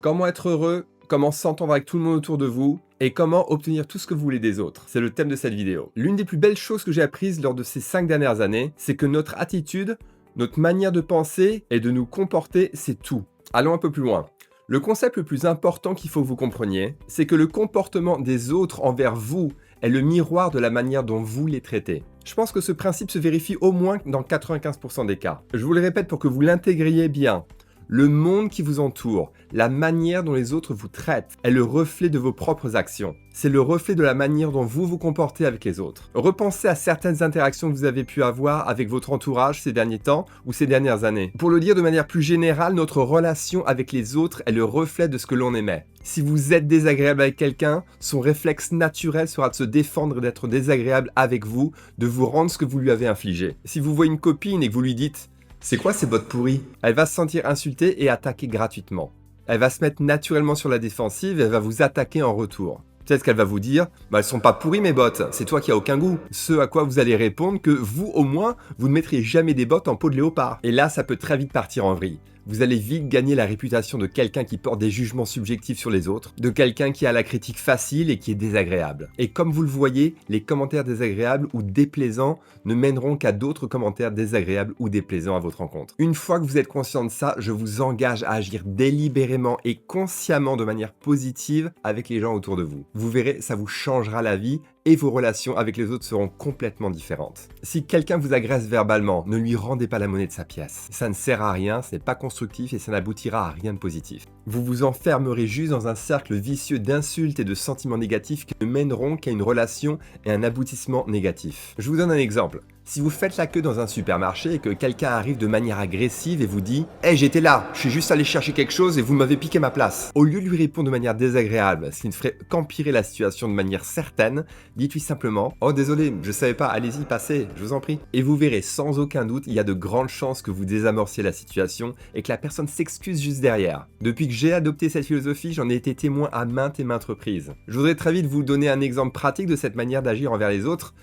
Comment être heureux, comment s'entendre avec tout le monde autour de vous et comment obtenir tout ce que vous voulez des autres. C'est le thème de cette vidéo. L'une des plus belles choses que j'ai apprises lors de ces 5 dernières années, c'est que notre attitude, notre manière de penser et de nous comporter, c'est tout. Allons un peu plus loin. Le concept le plus important qu'il faut que vous compreniez, c'est que le comportement des autres envers vous est le miroir de la manière dont vous les traitez. Je pense que ce principe se vérifie au moins dans 95% des cas. Je vous le répète pour que vous l'intégriez bien. Le monde qui vous entoure, la manière dont les autres vous traitent, est le reflet de vos propres actions. C'est le reflet de la manière dont vous vous comportez avec les autres. Repensez à certaines interactions que vous avez pu avoir avec votre entourage ces derniers temps ou ces dernières années. Pour le dire de manière plus générale, notre relation avec les autres est le reflet de ce que l'on émet. Si vous êtes désagréable avec quelqu'un, son réflexe naturel sera de se défendre d'être désagréable avec vous, de vous rendre ce que vous lui avez infligé. Si vous voyez une copine et que vous lui dites « C'est quoi ces bottes pourries ?» Elle va se sentir insultée et attaquer gratuitement. Elle va se mettre naturellement sur la défensive et elle va vous attaquer en retour. Peut-être qu'elle va vous dire « Elles sont pas pourries mes bottes, c'est toi qui as aucun goût ». Ce à quoi vous allez répondre que vous au moins, vous ne mettriez jamais des bottes en peau de léopard. Et là, ça peut très vite partir en vrille. Vous allez vite gagner la réputation de quelqu'un qui porte des jugements subjectifs sur les autres, de quelqu'un qui a la critique facile et qui est désagréable. Et comme vous le voyez, les commentaires désagréables ou déplaisants ne mèneront qu'à d'autres commentaires désagréables ou déplaisants à votre rencontre. Une fois que vous êtes conscient de ça, je vous engage à agir délibérément et consciemment de manière positive avec les gens autour de vous. Vous verrez, ça vous changera la vie et vos relations avec les autres seront complètement différentes. Si quelqu'un vous agresse verbalement, ne lui rendez pas la monnaie de sa pièce. Ça ne sert à rien, ce n'est pas constructif et ça n'aboutira à rien de positif. Vous vous enfermerez juste dans un cercle vicieux d'insultes et de sentiments négatifs qui ne mèneront qu'à une relation et un aboutissement négatif. Je vous donne un exemple. Si vous faites la queue dans un supermarché et que quelqu'un arrive de manière agressive et vous dit « Hey, j'étais là, je suis juste allé chercher quelque chose et vous m'avez piqué ma place », au lieu de lui répondre de manière désagréable, ce qui ne ferait qu'empirer la situation de manière certaine, dites-lui simplement « Oh désolé, je savais pas, allez-y, passez, je vous en prie ». Et vous verrez sans aucun doute, il y a de grandes chances que vous désamorciez la situation et que la personne s'excuse juste derrière. Depuis que j'ai adopté cette philosophie, j'en ai été témoin à maintes et maintes reprises. Je voudrais très vite vous donner un exemple pratique de cette manière d'agir envers les autres,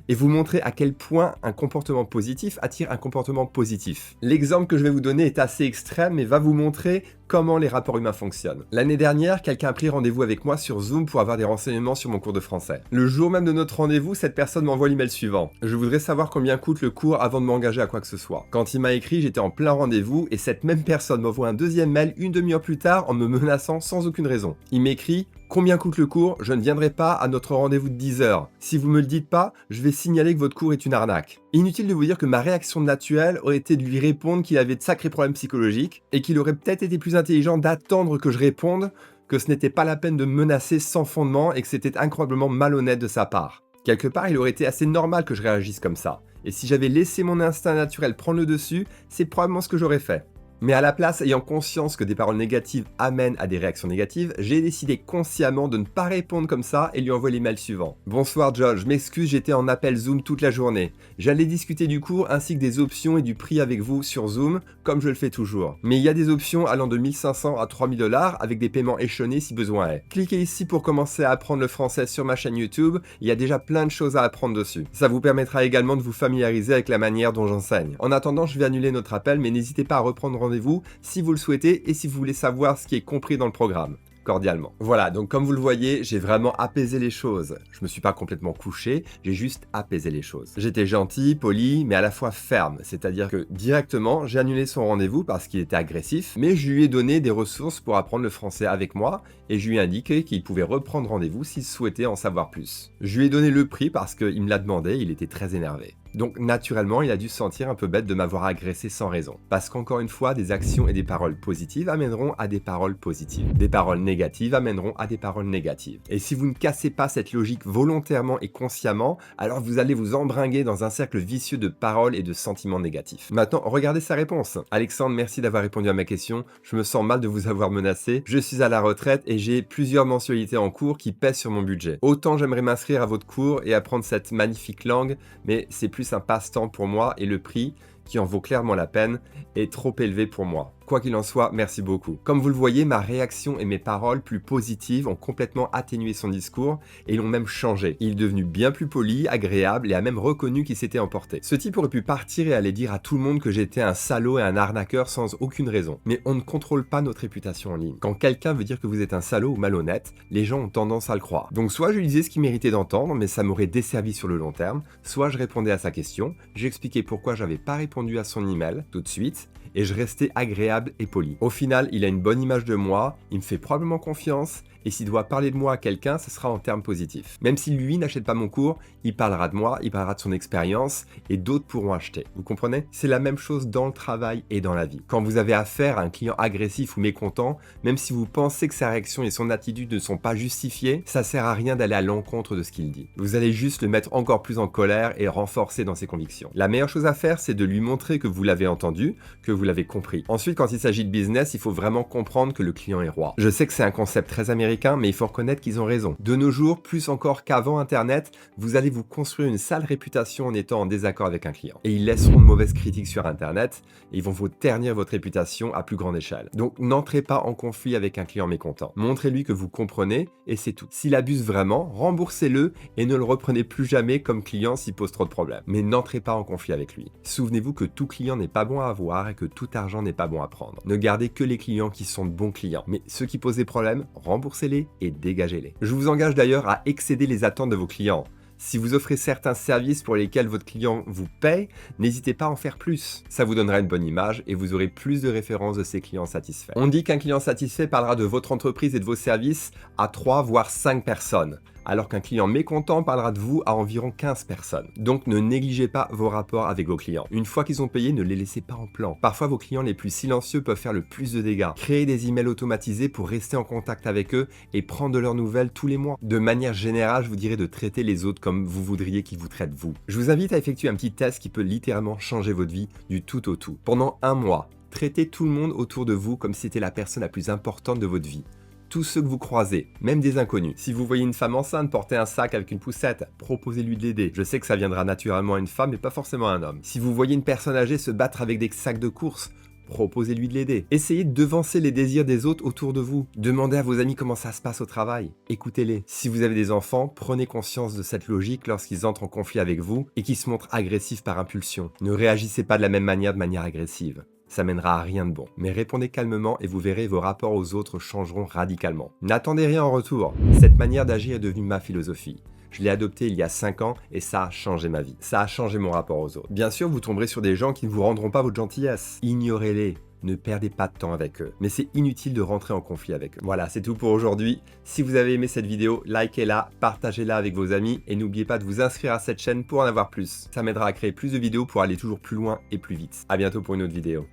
et vous montrer à quel point un comportement positif attire un comportement positif. L'exemple que je vais vous donner est assez extrême mais va vous montrer comment les rapports humains fonctionnent. L'année dernière, quelqu'un a pris rendez-vous avec moi sur Zoom pour avoir des renseignements sur mon cours de français. Le jour même de notre rendez-vous, cette personne m'envoie l'email suivant. Je voudrais savoir combien coûte le cours avant de m'engager à quoi que ce soit. Quand il m'a écrit, j'étais en plein rendez-vous et cette même personne m'envoie un deuxième mail une demi-heure plus tard en me menaçant sans aucune raison. Il m'écrit « Combien coûte le cours? Je ne viendrai pas à notre rendez-vous de 10 heures. Si vous me le dites pas, je vais signaler que votre cours est une arnaque. » Inutile de vous dire que ma réaction naturelle aurait été de lui répondre qu'il avait de sacrés problèmes psychologiques et qu'il aurait peut-être été plus intelligent d'attendre que je réponde, que ce n'était pas la peine de me menacer sans fondement et que c'était incroyablement malhonnête de sa part. Quelque part, il aurait été assez normal que je réagisse comme ça. Et si j'avais laissé mon instinct naturel prendre le dessus, c'est probablement ce que j'aurais fait. Mais à la place, ayant conscience que des paroles négatives amènent à des réactions négatives, j'ai décidé consciemment de ne pas répondre comme ça et lui envoyer l'email suivant. Bonsoir John, je m'excuse, j'étais en appel Zoom toute la journée. J'allais discuter du cours ainsi que des options et du prix avec vous sur Zoom, comme je le fais toujours. Mais il y a des options allant de 1500 à 3000 $ avec des paiements échelonnés si besoin est. Cliquez ici pour commencer à apprendre le français sur ma chaîne YouTube, il y a déjà plein de choses à apprendre dessus. Ça vous permettra également de vous familiariser avec la manière dont j'enseigne. En attendant, je vais annuler notre appel, mais n'hésitez pas à reprendre rendez-vous si vous le souhaitez et si vous voulez savoir ce qui est compris dans le programme. Cordialement. Voilà, donc comme vous le voyez, j'ai vraiment apaisé les choses. Je me suis pas complètement couché, j'ai juste apaisé les choses. J'étais gentil, poli, mais à la fois ferme. C'est-à-dire que directement, j'ai annulé son rendez-vous parce qu'il était agressif, mais je lui ai donné des ressources pour apprendre le français avec moi et je lui ai indiqué qu'il pouvait reprendre rendez-vous s'il souhaitait en savoir plus. Je lui ai donné le prix parce qu'il me l'a demandé, il était très énervé. Donc naturellement, il a dû se sentir un peu bête de m'avoir agressé sans raison. Parce qu'encore une fois, des actions et des paroles positives amèneront à des paroles positives. Des paroles négatives amèneront à des paroles négatives. Et si vous ne cassez pas cette logique volontairement et consciemment, alors vous allez vous embringuer dans un cercle vicieux de paroles et de sentiments négatifs. Maintenant, regardez sa réponse. Alexandre, merci d'avoir répondu à ma question. Je me sens mal de vous avoir menacé. Je suis à la retraite et j'ai plusieurs mensualités en cours qui pèsent sur mon budget. Autant j'aimerais m'inscrire à votre cours et apprendre cette magnifique langue, mais c'est plus un passe-temps pour moi et le prix, qui en vaut clairement la peine, est trop élevé pour moi. Quoi qu'il en soit, merci beaucoup. Comme vous le voyez, ma réaction et mes paroles plus positives ont complètement atténué son discours et l'ont même changé. Il est devenu bien plus poli, agréable et a même reconnu qu'il s'était emporté. Ce type aurait pu partir et aller dire à tout le monde que j'étais un salaud et un arnaqueur sans aucune raison. Mais on ne contrôle pas notre réputation en ligne. Quand quelqu'un veut dire que vous êtes un salaud ou malhonnête, les gens ont tendance à le croire. Donc soit je lui disais ce qu'il méritait d'entendre, mais ça m'aurait desservi sur le long terme, soit je répondais à sa question, j'expliquais pourquoi j'avais pas répondu à son email tout de suite, et je restais agréable et poli. Au final, il a une bonne image de moi, il me fait probablement confiance, et s'il doit parler de moi à quelqu'un, ce sera en termes positifs. Même si lui n'achète pas mon cours, il parlera de moi, il parlera de son expérience, et d'autres pourront acheter. Vous comprenez? C'est la même chose dans le travail et dans la vie. Quand vous avez affaire à un client agressif ou mécontent, même si vous pensez que sa réaction et son attitude ne sont pas justifiées, ça sert à rien d'aller à l'encontre de ce qu'il dit. Vous allez juste le mettre encore plus en colère et renforcer dans ses convictions. La meilleure chose à faire, c'est de lui montrer que vous l'avez entendu, que vous l'avez compris. Ensuite, quand il s'agit de business, il faut vraiment comprendre que le client est roi. Je sais que c'est un concept très américain, mais il faut reconnaître qu'ils ont raison. De nos jours, plus encore qu'avant Internet, vous allez vous construire une sale réputation en étant en désaccord avec un client. Et ils laisseront de mauvaises critiques sur Internet, et ils vont vous ternir votre réputation à plus grande échelle. Donc n'entrez pas en conflit avec un client mécontent. Montrez-lui que vous comprenez, et c'est tout. S'il abuse vraiment, remboursez-le et ne le reprenez plus jamais comme client s'il pose trop de problèmes. Mais n'entrez pas en conflit avec lui. Souvenez-vous que tout client n'est pas bon à avoir et que tout argent n'est pas bon à prendre. Ne gardez que les clients qui sont de bons clients. Mais ceux qui posent des problèmes, remboursez-les et dégagez-les. Je vous engage d'ailleurs à excéder les attentes de vos clients. Si vous offrez certains services pour lesquels votre client vous paye, n'hésitez pas à en faire plus. Ça vous donnera une bonne image et vous aurez plus de références de ces clients satisfaits. On dit qu'un client satisfait parlera de votre entreprise et de vos services à 3 voire 5 personnes, alors qu'un client mécontent parlera de vous à environ 15 personnes. Donc ne négligez pas vos rapports avec vos clients. Une fois qu'ils ont payé, ne les laissez pas en plan. Parfois vos clients les plus silencieux peuvent faire le plus de dégâts. Créez des emails automatisés pour rester en contact avec eux et prendre de leurs nouvelles tous les mois. De manière générale, je vous dirais de traiter les autres comme vous voudriez qu'ils vous traitent vous. Je vous invite à effectuer un petit test qui peut littéralement changer votre vie du tout au tout. Pendant un mois, traitez tout le monde autour de vous comme si c'était la personne la plus importante de votre vie. Tous ceux que vous croisez, même des inconnus. Si vous voyez une femme enceinte porter un sac avec une poussette, proposez-lui de l'aider. Je sais que ça viendra naturellement à une femme, mais pas forcément à un homme. Si vous voyez une personne âgée se battre avec des sacs de course, proposez-lui de l'aider. Essayez de devancer les désirs des autres autour de vous. Demandez à vos amis comment ça se passe au travail. Écoutez-les. Si vous avez des enfants, prenez conscience de cette logique lorsqu'ils entrent en conflit avec vous et qu'ils se montrent agressifs par impulsion. Ne réagissez pas de la même manière de manière agressive. Ça mènera à rien de bon. Mais répondez calmement et vous verrez vos rapports aux autres changeront radicalement. N'attendez rien en retour. Cette manière d'agir est devenue ma philosophie. Je l'ai adopté il y a 5 ans et ça a changé ma vie. Ça a changé mon rapport aux autres. Bien sûr, vous tomberez sur des gens qui ne vous rendront pas votre gentillesse. Ignorez-les. Ne perdez pas de temps avec eux. Mais c'est inutile de rentrer en conflit avec eux. Voilà, c'est tout pour aujourd'hui. Si vous avez aimé cette vidéo, likez-la, partagez-la avec vos amis et n'oubliez pas de vous inscrire à cette chaîne pour en avoir plus. Ça m'aidera à créer plus de vidéos pour aller toujours plus loin et plus vite. À bientôt pour une autre vidéo.